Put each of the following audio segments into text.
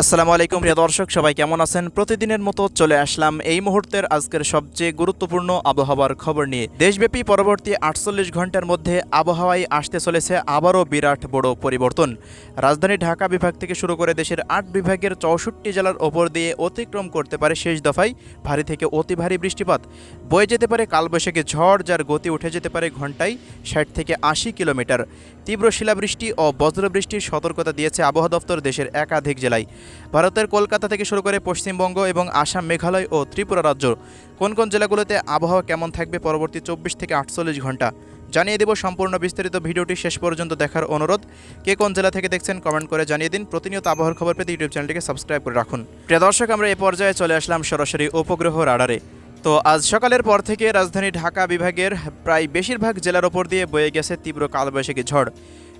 আসসালামু আলাইকুম প্রিয় দর্শক, সবাই কেমন আছেন? প্রতিদিনের মতো চলে আসলাম এই মুহূর্তের আজকের সবচেয়ে গুরুত্বপূর্ণ আবহাওয়ার খবর নিয়ে। দেশব্যাপী পরবর্তী ৪৮ ঘন্টার মধ্যে আবহাওয়ায় আসতে চলেছে আবারও বিরাট বড় পরিবর্তন। রাজধানী ঢাকা বিভাগ থেকে শুরু করে দেশের ৮ বিভাগের ৬৪ জেলার ওপর দিয়ে অতিক্রম করতে পারে শেষ দফায় ভারী থেকে অতি ভারী বৃষ্টিপাত। বয়ে যেতে পারে কালবৈশাখী ঝড়, যার গতি উঠে যেতে পারে ঘন্টায় ৬০ থেকে ৮০ কিলোমিটার। তীব্র শিলাবৃষ্টি ও বজ্রবৃষ্টির সতর্কতা দিয়েছে আবহাওয়া দপ্তর দেশের একাধিক জেলায়। ভারতের কলকাতা থেকে শুরু করে পশ্চিমবঙ্গ এবং আসাম, মেঘালয় ও ত্রিপুরা রাজ্য কোন কোন জেলাগুলোতে আবহাওয়া কেমন থাকবে পরবর্তী ২৪ থেকে ৪৮ ঘন্টা জানিয়ে দেব। সম্পূর্ণ বিস্তারিত ভিডিওটি শেষ পর্যন্ত দেখার অনুরোধ। কে কোন জেলা থেকে দেখছেন কমেন্ট করে জানিয়ে দিন। প্রতিনিয়ত আবহাওয়ার খবর পেতে ইউটিউব চ্যানেলটিকে সাবস্ক্রাইব করে রাখুন। প্রিয় দর্শক, আমরা এ পর্যায়ে চলে আসলাম সরাসরি উপগ্রহ রাডারে। তো আজ সকালের পর থেকে রাজধানী ঢাকা বিভাগের প্রায় বেশিরভাগ জেলার ওপর দিয়ে বয়ে গেছে তীব্র কালবৈশাখী ঝড়।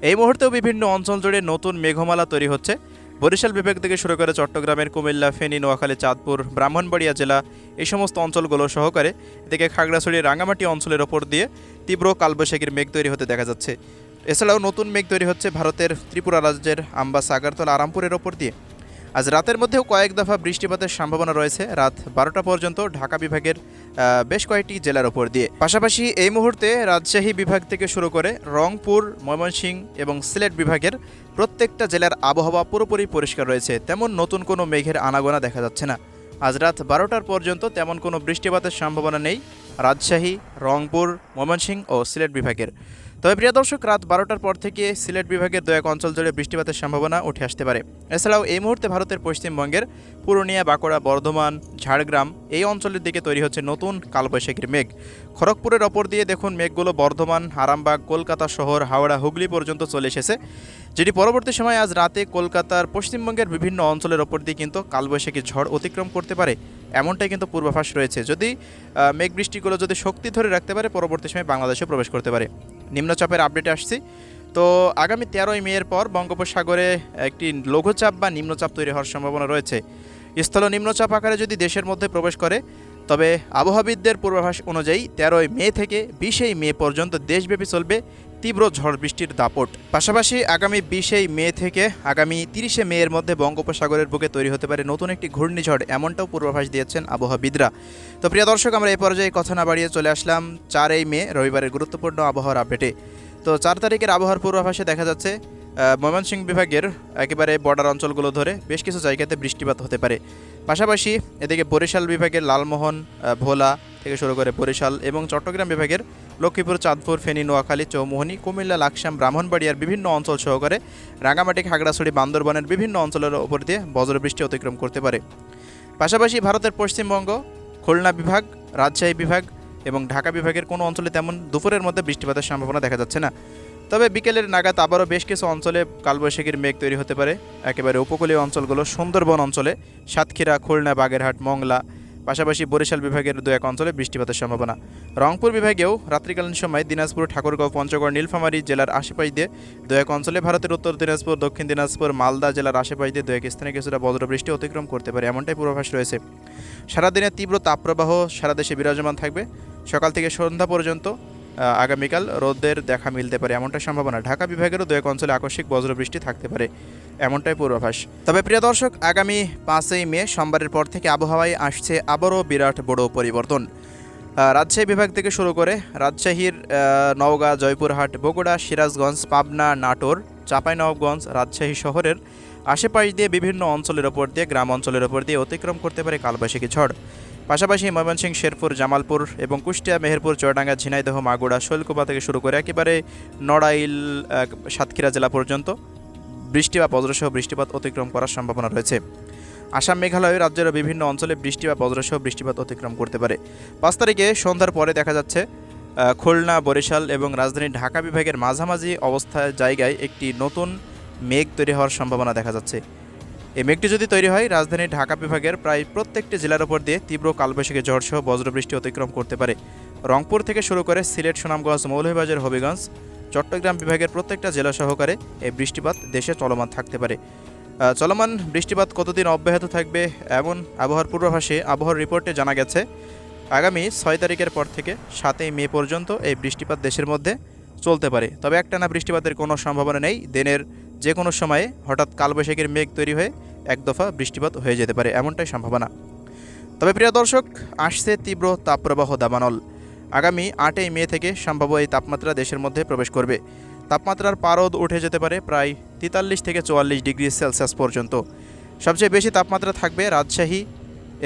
এই মুহূর্তেও বিভিন্ন অঞ্চল জুড়ে নতুন মেঘমালা তৈরি হচ্ছে। বরিশাল বিভাগ থেকে শুরু করে চট্টগ্রামের কুমিল্লা, ফেনী, নোয়াখালী, চাঁদপুর, ব্রাহ্মণবাড়িয়া জেলা এই সমস্ত অঞ্চলগুলো সহকারে এদিকে খাগড়াছড়ি, রাঙ্গামাটি অঞ্চলের ওপর দিয়ে তীব্র কালবৈশাখীর মেঘ তৈরি হতে দেখা যাচ্ছে। এছাড়াও নতুন মেঘ তৈরি হচ্ছে ভারতের ত্রিপুরা রাজ্যের আম্বাস, আগারতলা, আরামপুরের ওপর দিয়ে। আজ রাতের মধ্যেও কয়েক দফা বৃষ্টিপাতের সম্ভাবনা রয়েছে রাত ১২টা পর্যন্ত ঢাকা বিভাগের বেশ কয়েকটি জেলার ওপর দিয়ে। পাশাপাশি এই মুহূর্তে রাজশাহী বিভাগ থেকে শুরু করে রংপুর, ময়মনসিংহ এবং সিলেট বিভাগের প্রত্যেকটা জেলার আবহাওয়া পুরোপুরি পরিষ্কার রয়েছে। তেমন নতুন কোনো মেঘের আনাগোনা দেখা যাচ্ছে না। আজ রাত ১২টার পর্যন্ত তেমন কোনো বৃষ্টিপাতের সম্ভাবনা নেই রাজশাহী, রংপুর, ময়মনসিংহ ও সিলেট বিভাগের। তবে প্রিয় দর্শক, রাত ১২টার পর থেকে সিলেট বিভাগের দু এক অঞ্চল জুড়ে বৃষ্টিপাতের সম্ভাবনা উঠে আসতে পারে। এছাড়াও এই মুহূর্তে ভারতের পশ্চিমবঙ্গের পুরুলিয়া, বাঁকুড়া, বর্ধমান, ঝাড়গ্রাম এই অঞ্চলের দিকে তৈরি হচ্ছে নতুন কালবৈশাখীর মেঘ। খড়গপুরের ওপর দিয়ে দেখুন মেঘগুলো বর্ধমান, আরামবাগ, কলকাতা শহর, হাওড়া, হুগলি পর্যন্ত চলে এসেছে, যেটি পরবর্তী সময় আজ রাতে কলকাতার পশ্চিমবঙ্গের বিভিন্ন অঞ্চলের ওপর দিয়ে কিন্তু কালবৈশাখী ঝড় অতিক্রম করতে পারে, এমনটাই কিন্তু পূর্বাভাস রয়েছে। যদি মেঘ বৃষ্টিগুলো যদি শক্তি ধরে রাখতে পারে পরবর্তী সময় বাংলাদেশে প্রবেশ করতে পারে। নিম্নচাপের আপডেটে আসছি। তো আগামী ১৩ই মের পর বঙ্গোপসাগরে একটি লঘুচাপ বা নিম্নচাপ তৈরি হওয়ার সম্ভাবনা রয়েছে। স্থল নিম্নচাপ আকারে যদি দেশের মধ্যে প্রবেশ করে, তবে আবহাওয়াবিদদের পূর্বাভাস অনুযায়ী ১৩ই মে থেকে ২০ই মে পর্যন্ত দেশব্যাপী চলবে তীব্র ঝড় বৃষ্টির দাপট। পাশাপাশি আগামী ২০ই মে থেকে আগামী ৩০শে মে এর মধ্যে বঙ্গোপসাগরের বুকে তৈরি হতে পারে নতুন একটি ঘূর্ণিঝড়, এমনটাও পূর্বাভাস দিয়েছেন আবহাওয়াবিদরা। তো প্রিয় দর্শক, আমরা এই পর্যায়ে কথা না বাড়িয়ে চলে আসলাম ৪ই মে রবিবারের গুরুত্বপূর্ণ আবহাওয়ার আপডেটে। তো ৪ তারিখের আবহাওয়ার পূর্বাভাসে দেখা যাচ্ছে ময়মনসিংহ বিভাগের একেবারে বর্ডার অঞ্চলগুলো ধরে বেশ কিছু জায়গাতে বৃষ্টিপাত হতে পারে। পাশাপাশি এদিকে বরিশাল বিভাগের লালমোহন, ভোলা থেকে শুরু করে বরিশাল এবং চট্টগ্রাম বিভাগের লক্ষ্মীপুর, চাঁদপুর, ফেনী, নোয়াখালী, চৌমুহনী, কুমিল্লা, লাকসাম, ব্রাহ্মণবাড়িয়ার বিভিন্ন অঞ্চল সহকারে রাঙ্গামাটি, খাগড়াছড়ি, বান্দরবানের বিভিন্ন অঞ্চলের ওপর দিয়ে বজ্রবৃষ্টি অতিক্রম করতে পারে। পাশাপাশি ভারতের পশ্চিমবঙ্গ, খুলনা বিভাগ, রাজশাহী বিভাগ এবং ঢাকা বিভাগের কোনো অঞ্চলে তেমন দুপুরের মধ্যে বৃষ্টিপাতের সম্ভাবনা দেখা যাচ্ছে না। তবে বিকেলের নাগাদ আবারও বেশ কিছু অঞ্চলে কালবৈশাখীর মেঘ তৈরি হতে পারে। একেবারে উপকূলীয় অঞ্চলগুলো সুন্দরবন অঞ্চলে, সাতক্ষীরা, খুলনা, বাগেরহাট, মংলা, পাশাপাশি বরিশাল বিভাগের দু এক অঞ্চলে বৃষ্টিপাতের সম্ভাবনা। রংপুর বিভাগেও রাত্রিকালীন সময় দিনাজপুর, ঠাকুরগাঁও, পঞ্চগড়, নীলফামারী জেলার আশেপাশ দিয়ে দু এক অঞ্চলে, ভারতের উত্তর দিনাজপুর, দক্ষিণ দিনাজপুর, মালদা জেলার আশেপাশ দিয়ে দু এক স্থানে কিছুটা বজ্রবৃষ্টি অতিক্রম করতে পারে, এমনটাই পূর্বাভাস রয়েছে। সারাদিনের তীব্র তাপপ্রবাহ সারা দেশে বিরাজমান থাকবে। সকাল থেকে সন্ধ্যা পর্যন্ত আগামীকাল রোদের দেখা মিলতে পারে, এমনটা সম্ভাবনা। ঢাকা বিভাগেরও দু এক অঞ্চলে আকস্মিক বজ্রবৃষ্টি থাকতে পারে, এমনটাই পূর্বাভাস। তবে প্রিয় দর্শক, আগামী ৫ই মে সোমবারের পর থেকে আবহাওয়ায় আসছে আবারও বিরাট বড় পরিবর্তন। রাজশাহী বিভাগ থেকে শুরু করে রাজশাহীর নওগাঁ, জয়পুরহাট, বগুড়া, সিরাজগঞ্জ, পাবনা, নাটোর, চাঁপাইনবাবগঞ্জ, রাজশাহী শহরের আশেপাশ দিয়ে বিভিন্ন অঞ্চলের ওপর দিয়ে, গ্রাম অঞ্চলের ওপর দিয়ে অতিক্রম করতে পারে কালবৈশাখী ঝড়। পাশাপাশি ময়মনসিংহ, শেরপুর, জামালপুর এবং কুষ্টিয়া, মেহেরপুর, চুয়াডাঙ্গা, ঝিনাইদহ, মাগুরা, শৈলকুপা থেকে শুরু করে একেবারে নড়াইল, সাতক্ষীরা জেলা পর্যন্ত বৃষ্টি বা বজ্রসহ বৃষ্টিপাত অতিক্রম করার সম্ভাবনা রয়েছে। আসাম, মেঘালয় রাজ্যের বিভিন্ন অঞ্চলে বৃষ্টি বা বজ্রসহ বৃষ্টিপাত অতিক্রম করতে পারে। ৫ তারিখে সন্ধ্যার পরে দেখা যাচ্ছে খুলনা, বরিশাল এবং রাজধানী ঢাকা বিভাগের মাঝামাঝি অবস্থায় জায়গায় একটি নতুন মেঘ তৈরি হওয়ার সম্ভাবনা দেখা যাচ্ছে। এই মেঘটি যদি তৈরি হয়, রাজধানী ঢাকা বিভাগের প্রায় প্রত্যেকটি জেলার ওপর দিয়ে তীব্র কালবৈশাখী ঝড়সহ বজ্রবৃষ্টি অতিক্রম করতে পারে। রংপুর থেকে শুরু করে সিলেট, সুনামগঞ্জ, মৌলভীবাজার, হবিগঞ্জ, চট্টগ্রাম বিভাগের প্রত্যেকটা জেলা সহকারে এই বৃষ্টিপাত দেশে চলমান থাকতে পারে। চলমান বৃষ্টিপাত কতদিন অব্যাহত থাকবে এমন আবহাওয়ার পূর্বাভাসে আবহাওয়ার রিপোর্টে জানা গেছে আগামী ৬ তারিখের পর থেকে ৭ই মে পর্যন্ত এই বৃষ্টিপাত দেশের মধ্যে চলতে পারে। তবে একটানা বৃষ্টিপাতের কোনো সম্ভাবনা নেই। দিনের যে কোনো সময়ে হঠাৎ কালবৈশাখীর মেঘ তৈরি হয়ে এক দফা বৃষ্টিপাত হয়ে যেতে পারে, এমনটাই সম্ভাবনা। তবে প্রিয় দর্শক, আসছে তীব্র তাপপ্রবাহ দাবানল। আগামী 8ই মে থেকে সম্ভাব্য এই তাপমাত্রা দেশের মধ্যে প্রবেশ করবে। তাপমাত্রার পারদ উঠে যেতে পারে প্রায় 43 থেকে 44 ডিগ্রি সেলসিয়াস পর্যন্ত। সবচেয়ে বেশি তাপমাত্রা থাকবে রাজশাহী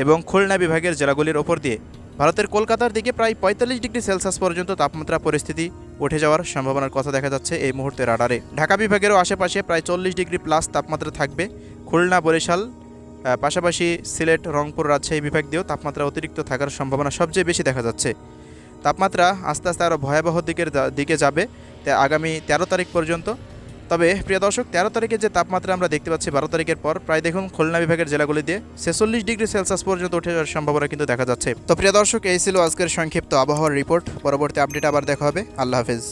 এবং খুলনা বিভাগের জেলাগুলির ওপর দিয়ে। ভারতের কলকাতার দিকে প্রায় 45 ডিগ্রি সেলসিয়াস পর্যন্ত তাপমাত্রা পরিস্থিতি উঠে যাওয়ার সম্ভাবনার কথা দেখা যাচ্ছে এই মুহূর্তে রাডারে। ঢাকা বিভাগেরও আশেপাশে প্রায় 40 ডিগ্রি প্লাস তাপমাত্রা থাকবে। খুলনা, বরিশাল, পাশাপাশি সিলেট, রংপুর, রাজশাহী বিভাগ দিয়েও তাপমাত্রা অতিরিক্ত থাকার সম্ভাবনা সবচেয়ে বেশি দেখা যাচ্ছে। তাপমাত্রা আস্তে আস্তে আরও ভয়াবহ দিকে যাবে আগামী 13 তারিখ পর্যন্ত। তবে প্রিয় দর্শক, 13 তারিখে যে তাপমাত্রা আমরা দেখতে পাচ্ছি 12 তারিখের পর প্রায় দেখুন খুলনা বিভাগের জেলাগুলি দিয়ে 46 ডিগ্রি সেলসিয়াস পর্যন্ত উঠে যাওয়ার সম্ভাবনা কিন্তু দেখা যাচ্ছে। তো প্রিয় দর্শক, এই ছিল আজকের সংক্ষিপ্ত আবহাওয়ার রিপোর্ট। পরবর্তী আপডেট আবার দেখা হবে। আল্লাহ হাফেজ।